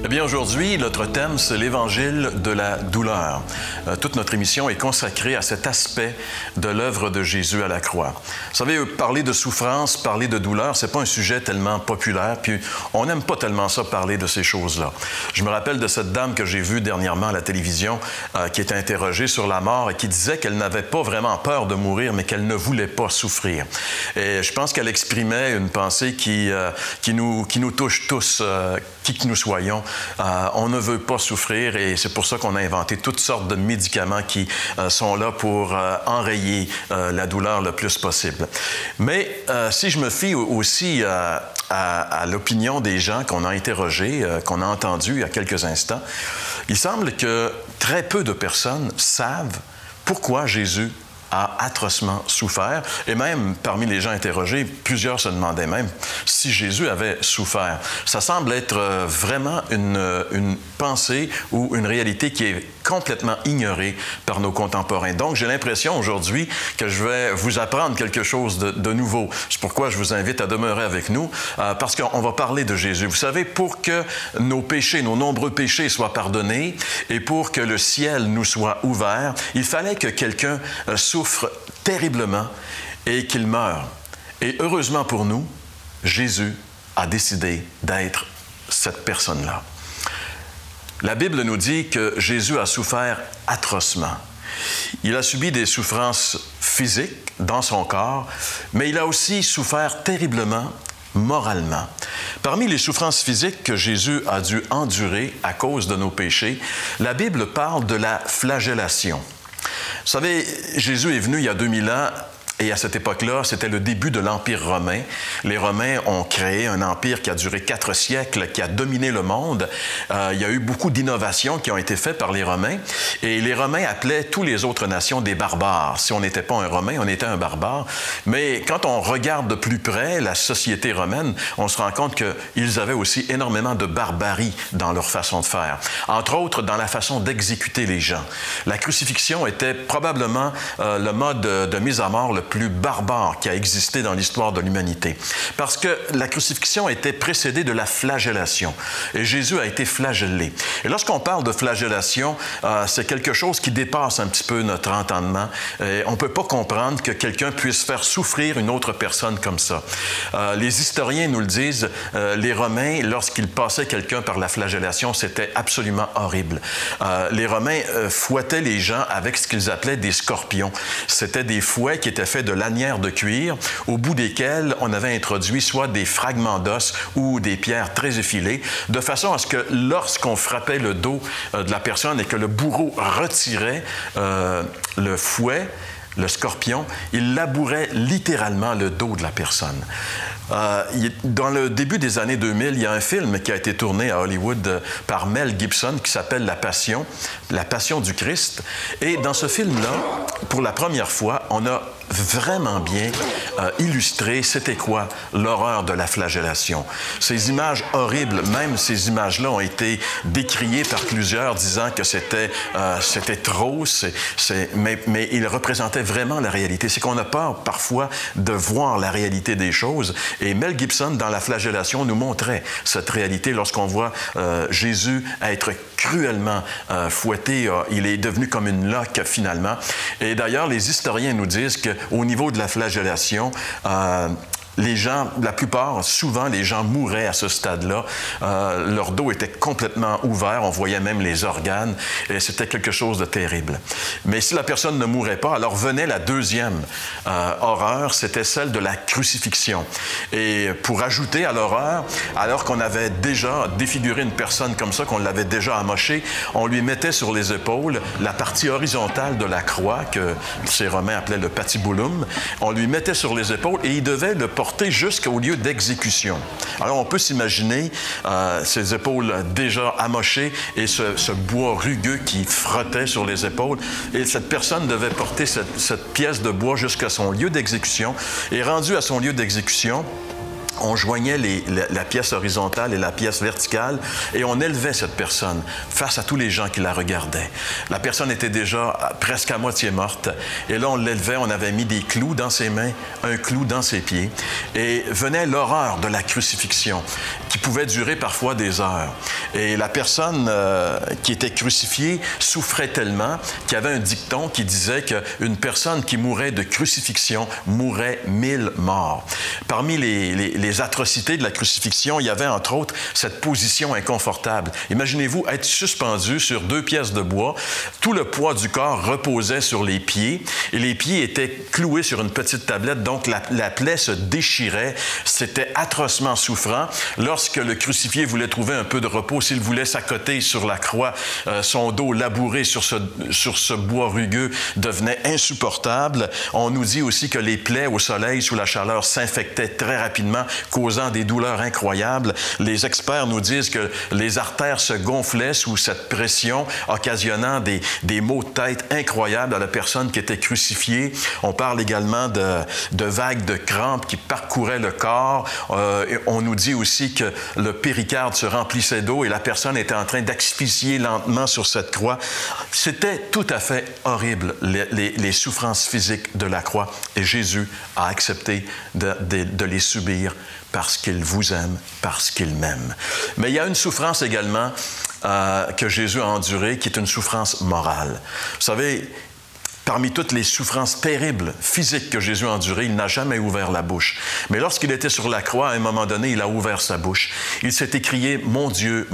Eh bien, aujourd'hui, notre thème, c'est l'Évangile de la douleur. Toute notre émission est consacrée à cet aspect de l'œuvre de Jésus à la croix. Vous savez, parler de souffrance, parler de douleur, c'est pas un sujet tellement populaire, puis on n'aime pas tellement ça, parler de ces choses-là. Je me rappelle de cette dame que j'ai vue dernièrement à la télévision, qui était interrogée sur la mort et qui disait qu'elle n'avait pas vraiment peur de mourir, mais qu'elle ne voulait pas souffrir. Et je pense qu'elle exprimait une pensée qui nous touche tous, qui que nous soyons. On ne veut pas souffrir et c'est pour ça qu'on a inventé toutes sortes de médicaments qui sont là pour enrayer la douleur le plus possible. Mais si je me fie aussi à l'opinion des gens qu'on a interrogés, qu'on a entendus il y a quelques instants, il semble que très peu de personnes savent pourquoi Jésus a atrocement souffert. Et même, parmi les gens interrogés, plusieurs se demandaient même si Jésus avait souffert. Ça semble être vraiment une pensée ou une réalité qui est complètement ignorée par nos contemporains. Donc, j'ai l'impression aujourd'hui que je vais vous apprendre quelque chose de nouveau. C'est pourquoi je vous invite à demeurer avec nous, parce qu'on va parler de Jésus. Vous savez, pour que nos péchés, nos nombreux péchés soient pardonnés et pour que le ciel nous soit ouvert, il fallait que quelqu'un souffre terriblement et qu'il meure. Et heureusement pour nous, Jésus a décidé d'être cette personne-là. La Bible nous dit que Jésus a souffert atrocement. Il a subi des souffrances physiques dans son corps, mais il a aussi souffert terriblement moralement. Parmi les souffrances physiques que Jésus a dû endurer à cause de nos péchés, la Bible parle de la flagellation. Vous savez, Jésus est venu il y a 2000 ans et à cette époque-là, c'était le début de l'Empire romain. Les Romains ont créé un empire qui a duré 4 siècles, qui a dominé le monde. Il y a eu beaucoup d'innovations qui ont été faites par les Romains et les Romains appelaient toutes les autres nations des barbares. Si on n'était pas un Romain, on était un barbare. Mais quand on regarde de plus près la société romaine, on se rend compte qu'ils avaient aussi énormément de barbarie dans leur façon de faire. Entre autres, dans la façon d'exécuter les gens. La crucifixion était probablement le mode de mise à mort le plus barbare qui a existé dans l'histoire de l'humanité. Parce que la crucifixion était précédée de la flagellation. Et Jésus a été flagellé. Et lorsqu'on parle de flagellation, c'est quelque chose qui dépasse un petit peu notre entendement. Et on ne peut pas comprendre que quelqu'un puisse faire souffrir une autre personne comme ça. Les historiens nous le disent, les Romains, lorsqu'ils passaient quelqu'un par la flagellation, c'était absolument horrible. Les Romains fouettaient les gens avec ce qu'ils appelaient des scorpions. C'était des fouets qui étaient faits de lanières de cuir, au bout desquelles on avait introduit soit des fragments d'os ou des pierres très effilées, de façon à ce que lorsqu'on frappait le dos de la personne et que le bourreau retirait le fouet, le scorpion, il labourait littéralement le dos de la personne. Dans le début des années 2000, il y a un film qui a été tourné à Hollywood par Mel Gibson qui s'appelle La Passion du Christ. Et dans ce film-là, pour la première fois, on a vraiment bien illustré c'était quoi l'horreur de la flagellation. Ces images horribles, même ces images-là ont été décriées par plusieurs disant que c'était trop, mais ils représentaient vraiment la réalité. C'est qu'on a peur parfois de voir la réalité des choses. Et Mel Gibson, dans la flagellation, nous montrait cette réalité lorsqu'on voit Jésus être cruellement fouetté. Il est devenu comme une loque, finalement. Et d'ailleurs, les historiens nous disent qu'au niveau de la flagellation, les gens, la plupart, souvent, les gens mouraient à ce stade-là. Leur dos était complètement ouvert, on voyait même les organes, et c'était quelque chose de terrible. Mais si la personne ne mourait pas, alors venait la deuxième horreur, c'était celle de la crucifixion. Et pour ajouter à l'horreur, alors qu'on avait déjà défiguré une personne comme ça, qu'on l'avait déjà amochée, on lui mettait sur les épaules la partie horizontale de la croix, que ces Romains appelaient le patibulum. On lui mettait sur les épaules et il devait le porter jusqu'au lieu d'exécution. Alors, on peut s'imaginer ses épaules déjà amochées et ce bois rugueux qui frottait sur les épaules. Et cette personne devait porter cette pièce de bois jusqu'à son lieu d'exécution. Et rendu à son lieu d'exécution, on joignait la pièce horizontale et la pièce verticale et on élevait cette personne face à tous les gens qui la regardaient. La personne était déjà presque à moitié morte et là on l'élevait, on avait mis des clous dans ses mains, un clou dans ses pieds et venait l'horreur de la crucifixion qui pouvait durer parfois des heures. Et la personne qui était crucifiée souffrait tellement qu'il y avait un dicton qui disait qu'une personne qui mourait de crucifixion mourrait 1000 morts. Parmi les atrocités de la crucifixion, il y avait entre autres cette position inconfortable. Imaginez-vous être suspendu sur 2 pièces de bois. Tout le poids du corps reposait sur les pieds et les pieds étaient cloués sur une petite tablette, donc la plaie se déchirait. C'était atrocement souffrant. Lorsque le crucifié voulait trouver un peu de repos, s'il voulait s'accoter sur la croix, son dos labouré sur ce bois rugueux devenait insupportable. On nous dit aussi que les plaies au soleil sous la chaleur s'infectaient très rapidement, causant des douleurs incroyables. Les experts nous disent que les artères se gonflaient sous cette pression, occasionnant des maux de tête incroyables à la personne qui était crucifiée. On parle également de vagues de crampes qui parcouraient le corps. On nous dit aussi que le péricarde se remplissait d'eau et la personne était en train d'asphyxier lentement sur cette croix. C'était tout à fait horrible, les souffrances physiques de la croix. Et Jésus a accepté de les subir parce qu'il vous aime, parce qu'il m'aime. Mais il y a une souffrance également que Jésus a endurée, qui est une souffrance morale. Vous savez, parmi toutes les souffrances terribles physiques que Jésus a endurées, il n'a jamais ouvert la bouche. Mais lorsqu'il était sur la croix, à un moment donné, il a ouvert sa bouche. Il s'est écrié « Mon Dieu,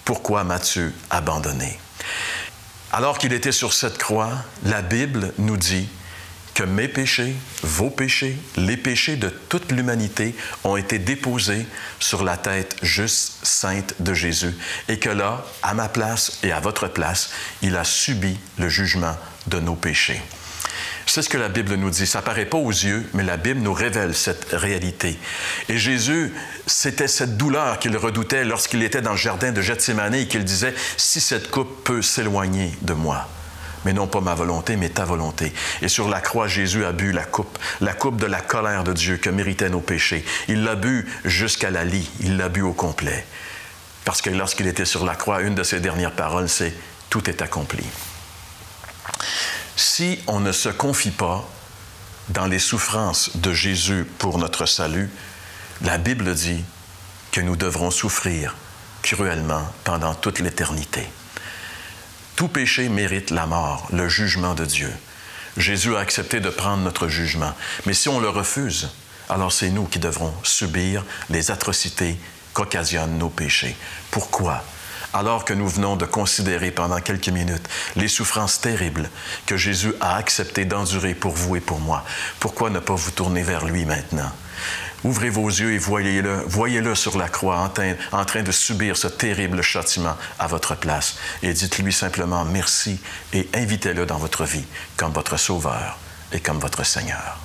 pourquoi m'as-tu abandonné? » Alors qu'il était sur cette croix, la Bible nous dit que mes péchés, vos péchés, les péchés de toute l'humanité ont été déposés sur la tête juste, sainte de Jésus et que là, à ma place et à votre place, il a subi le jugement de nos péchés. C'est ce que la Bible nous dit. Ça ne paraît pas aux yeux, mais la Bible nous révèle cette réalité. Et Jésus, c'était cette douleur qu'il redoutait lorsqu'il était dans le jardin de Gethsémani et qu'il disait « Si cette coupe peut s'éloigner de moi ». Mais non pas ma volonté, mais ta volonté. Et sur la croix, Jésus a bu la coupe de la colère de Dieu que méritaient nos péchés. Il l'a bu jusqu'à la lie, il l'a bu au complet. Parce que lorsqu'il était sur la croix, une de ses dernières paroles, c'est « Tout est accompli ». Si on ne se confie pas dans les souffrances de Jésus pour notre salut, la Bible dit que nous devrons souffrir cruellement pendant toute l'éternité. Tout péché mérite la mort, le jugement de Dieu. Jésus a accepté de prendre notre jugement. Mais si on le refuse, alors c'est nous qui devrons subir les atrocités qu'occasionnent nos péchés. Pourquoi? Alors que nous venons de considérer pendant quelques minutes les souffrances terribles que Jésus a accepté d'endurer pour vous et pour moi, pourquoi ne pas vous tourner vers lui maintenant? Ouvrez vos yeux et voyez-le sur la croix en train de subir ce terrible châtiment à votre place. Et dites-lui simplement merci et invitez-le dans votre vie comme votre Sauveur et comme votre Seigneur.